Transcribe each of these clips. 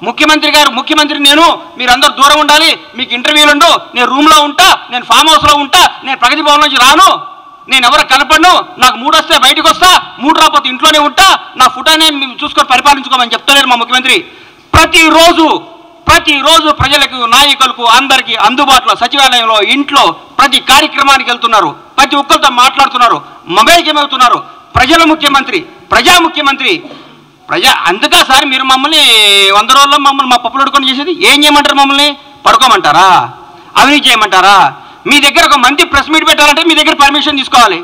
ముఖ్యమంత్రి నేను మీరందరూ దూరం ఉండాలి, మీకు ఇంటర్వ్యూలు ఉండు, నేను రూమ్లో ఉంటా, నేను ఫామ్ హౌస్లో ఉంటా, నేను ప్రగతి భవన్ నుంచి రాను, నేను ఎవరు కనపడను, నాకు 3 వస్తే బయటకు వస్తా, 3 రాకపోతే ఇంట్లోనే ఉంటా, నా ఫుటానే చూసుకొని పరిపాలించుకోమని చెప్తలేరు మా ముఖ్యమంత్రి. ప్రతిరోజు ప్రజలకు, నాయకులకు, అందరికీ అందుబాటులో సచివాలయంలో, ఇంట్లో ప్రతి కార్యక్రమానికి వెళ్తున్నారు, ప్రతి ఒక్కరితో మాట్లాడుతున్నారు, మొబైల్కి అవుతున్నారు. ప్రజల ముఖ్యమంత్రి, ప్రజా ముఖ్యమంత్రి. అందుకా సార్ మీరు మమ్మల్ని 100 రోజుల్లో మమ్మల్ని మా పప్పులు అడుకొని చేసేది? ఏం చేయమంటారు? మమ్మల్ని పడుకోమంటారా? అవినీతి చేయమంటారా? మీ దగ్గర ఒక మంత్రి ప్రెస్ మీట్ పెట్టాలంటే మీ దగ్గర పర్మిషన్ తీసుకోవాలి.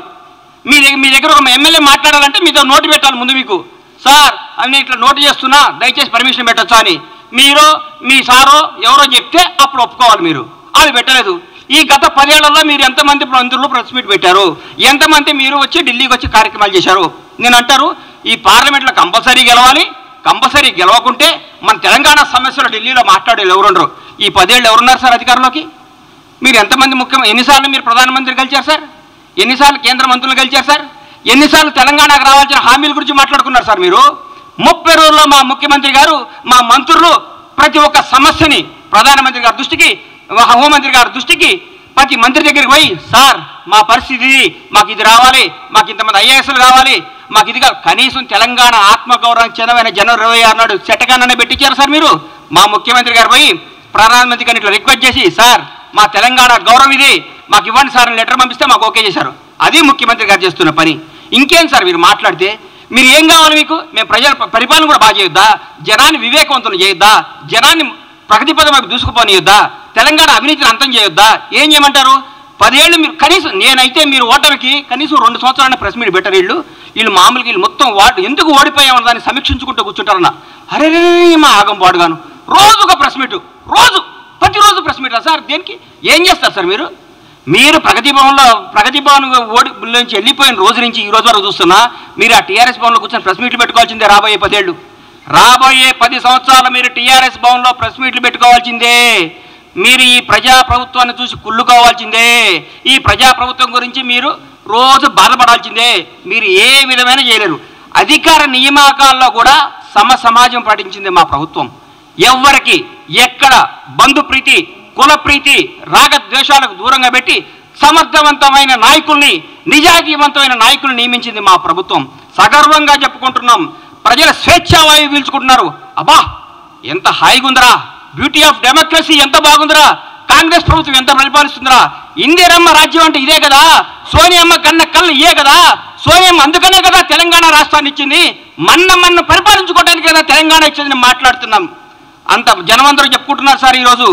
మీ దగ్గర ఒక ఎమ్మెల్యే మాట్లాడాలంటే మీతో నోటు పెట్టాలి ముందు. మీకు సార్ అని ఇట్లా నోటు చేస్తున్నా, దయచేసి పర్మిషన్ పెట్టచ్చా అని మీరు మీ సారో ఎవరో చెప్తే అప్పుడు ఒప్పుకోవాలి. మీరు అది పెట్టలేదు. ఈ గత 10 ఏళ్లలో మీరు ఎంతమంది మంత్రులు ప్రెస్ మీట్ పెట్టారు? ఎంతమంది మీరు వచ్చి ఢిల్లీకి వచ్చి కార్యక్రమాలు చేశారు? నేను అంటారు ఈ పార్లమెంట్లో కంపల్సరీ గెలవాలి. కంపల్సరీ గెలవకుంటే మన తెలంగాణ సమస్యలు ఢిల్లీలో మాట్లాడేది ఎవరుండరు. ఈ 10 ఏళ్ళు ఎవరున్నారు సార్ అధికారంలోకి? మీరు ఎంతమంది ఎన్నిసార్లు మీరు ప్రధానమంత్రి గెలిచారు సార్? ఎన్నిసార్లు కేంద్ర మంత్రులు గెలిచారు సార్? ఎన్నిసార్లు తెలంగాణకు రావాల్సిన హామీల గురించి మాట్లాడుకున్నారు సార్ మీరు? 30 రోజుల్లో మా ముఖ్యమంత్రి గారు, మా మంత్రులు ప్రతి ఒక్క సమస్యని ప్రధానమంత్రి గారి దృష్టికి, హోంమంత్రి గారి దృష్టికి, ప్రతి మంత్రి దగ్గరికి పోయి సార్ మా పరిస్థితి, మాకు ఇది రావాలి, మాకు ఇంతమంది ఐఏఎస్లు కావాలి, మాకు ఇది కనీసం తెలంగాణ ఆత్మగౌరవానికి చెందమైన జనవరి 26 నాడు చట్టకాన్ని పెట్టించారు సార్ మీరు. మా ముఖ్యమంత్రి గారు పోయి ప్రధానమంత్రి గారిని ఇట్లా రిక్వెస్ట్ చేసి సార్ మా తెలంగాణ గౌరవం ఇది, మాకు ఇవ్వండి సార్ అని లెటర్ పంపిస్తే మాకు ఓకే చేశారు. అది ముఖ్యమంత్రి గారు చేస్తున్న పని. ఇంకేం సార్ మీరు మాట్లాడితే? మీరు ఏం కావాలి మీకు? మేము ప్రజల పరిపాలన కూడా బాగా చేయొద్దా? జనాన్ని వివేకవంతులు చేయొద్దా? జనాన్ని ప్రగతి పదం వైపు దూసుకుపోనియొద్దా? తెలంగాణ అవినీతిని అంతం చేయొద్దా? ఏం చేయమంటారు? 10 ఏళ్ళు మీరు కనీసం, నేనైతే మీరు ఓటమికి కనీసం 2 సంవత్సరాల ప్రెస్ మీట్ పెట్టారు. వీళ్ళు మామూలుగా వీళ్ళు మొత్తం ఎందుకు ఓడిపోయామని దాన్ని సమీక్షించుకుంటూ కూర్చుంటారన్న. అరే మా ఆగం పాడుగాను రోజు ఒక ప్రెస్ మీటు, ప్రతిరోజు ప్రెస్ మీటా సార్? దేనికి? ఏం చేస్తారు సార్ మీరు? మీరు ప్రగతి భవన్ నుంచి వెళ్ళిపోయిన రోజు నుంచి ఈ రోజు వరకు చూస్తున్నా మీరు ఆ టీఆర్ఎస్ భవన్లో కూర్చొని ప్రెస్ మీట్లు పెట్టుకోవాల్సిందే. రాబోయే 10 ఏళ్ళు, రాబోయే 10 సంవత్సరాలు మీరు టీఆర్ఎస్ భవన్లో ప్రెస్ మీట్లు పెట్టుకోవాల్సిందే. మీరు ఈ ప్రజాప్రభుత్వాన్ని చూసి కుళ్ళుకోవాల్సిందే. ఈ ప్రజాప్రభుత్వం గురించి మీరు రోజు బాధపడాల్సిందే. మీరు ఏ విధమైన చేయలేరు. అధికార నియామకాల్లో కూడా సమాజం పాటించింది మా ప్రభుత్వం. ఎవరికి ఎక్కడ బంధుప్రీతి, కులప్రీతి, రాగద్వేషాలకు దూరంగా పెట్టి సమర్థవంతమైన నాయకుల్ని, నిజాయితీవంతమైన నాయకుల్ని నియమించింది మా ప్రభుత్వం. సగర్వంగా చెప్పుకుంటున్నాం. ప్రజల స్వేచ్ఛావాయువు పీల్చుకుంటున్నారు. అబ్బా ఎంత హాయిగుందరా, బ్యూటీ ఆఫ్ డెమోక్రసీ ఎంత బాగుందిరా, కాంగ్రెస్ ప్రభుత్వం ఎంత పరిపాలిస్తుందిరా, ఇందిరమ్మ రాజ్యం అంటే ఇదే కదా, సోనియమ్మ కన్న కళ్ళు ఇయే కదా, సోనియమ్మ అందుకనే కదా తెలంగాణ రాష్ట్రాన్ని ఇచ్చింది, మన్ను పరిపాలించుకోవడానికి కదా తెలంగాణ ఇచ్చిందని మాట్లాడుతున్నాం. అంత జనమందరూ చెప్పుకుంటున్నారు సార్ ఈరోజు.